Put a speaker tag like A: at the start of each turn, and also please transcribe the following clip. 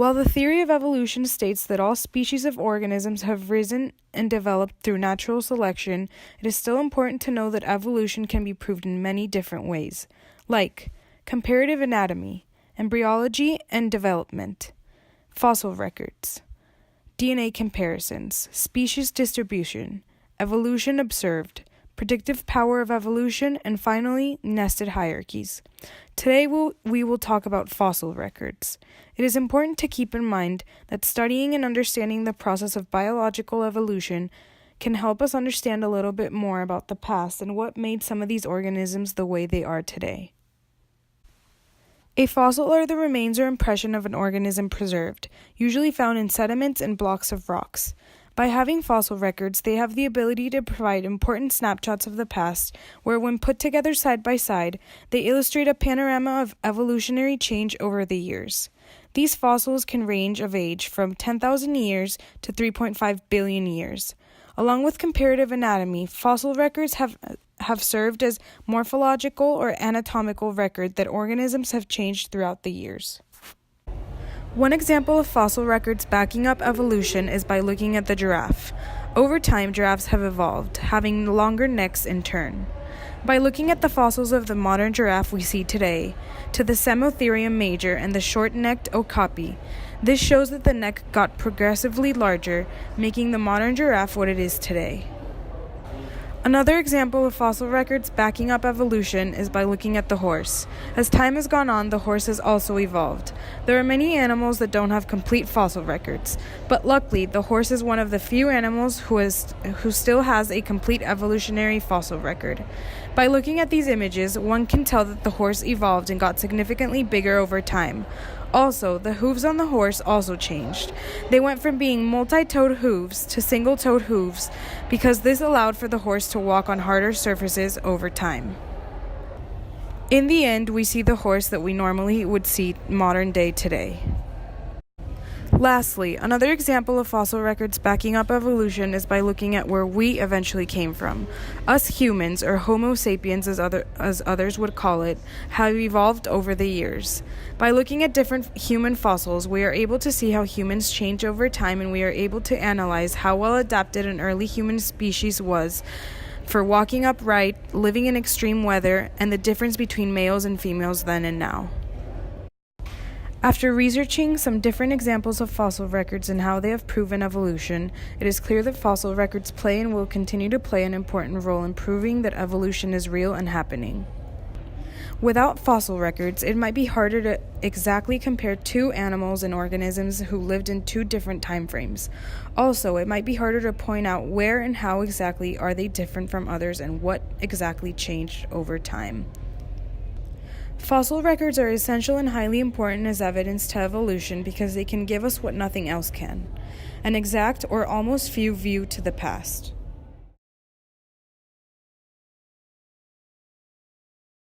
A: While the theory of evolution states that all species of organisms have risen and developed through natural selection, it is still important to know that evolution can be proved in many different ways, like comparative anatomy, embryology and development, fossil records, DNA comparisons, species distribution, evolution observed, predictive power of evolution, and finally, nested hierarchies. Today we will talk about fossil records. It is important to keep in mind that studying and understanding the process of biological evolution can help us understand a little bit more about the past and what made some of these organisms the way they are today. A fossil are the remains or impression of an organism preserved, usually found in sediments and blocks of rocks. By having fossil records, they have the ability to provide important snapshots of the past, where when put together side by side, they illustrate a panorama of evolutionary change over the years. These fossils can range of age from 10,000 years to 3.5 billion years. Along with comparative anatomy, fossil records have served as morphological or anatomical record that organisms have changed throughout the years. One example of fossil records backing up evolution is by looking at the giraffe. Over time, giraffes have evolved, having longer necks in turn. By looking at the fossils of the modern giraffe we see today, to the Semotherium major and the short-necked okapi, this shows that the neck got progressively larger, making the modern giraffe what it is today. Another example of fossil records backing up evolution is by looking at the horse. As time has gone on, the horse has also evolved. There are many animals that don't have complete fossil records, but luckily, the horse is one of the few animals who still has a complete evolutionary fossil record. By looking at these images, one can tell that the horse evolved and got significantly bigger over time. Also, the hooves on the horse also changed. They went from being multi-toed hooves to single-toed hooves because this allowed for the horse to walk on harder surfaces over time. In the end, we see the horse that we normally would see modern day today. Lastly, another example of fossil records backing up evolution is by looking at where we eventually came from. Us humans, or Homo sapiens as others would call it, have evolved over the years. By looking at different human fossils, we are able to see how humans change over time, and we are able to analyze how well adapted an early human species was for walking upright, living in extreme weather, and the difference between males and females then and now. After researching some different examples of fossil records and how they have proven evolution, it is clear that fossil records play and will continue to play an important role in proving that evolution is real and happening. Without fossil records, it might be harder to exactly compare two animals and organisms who lived in two different time frames. Also, it might be harder to point out where and how exactly are they different from others and what exactly changed over time. Fossil records are essential and highly important as evidence to evolution because they can give us what nothing else can: an exact or almost few view to the past.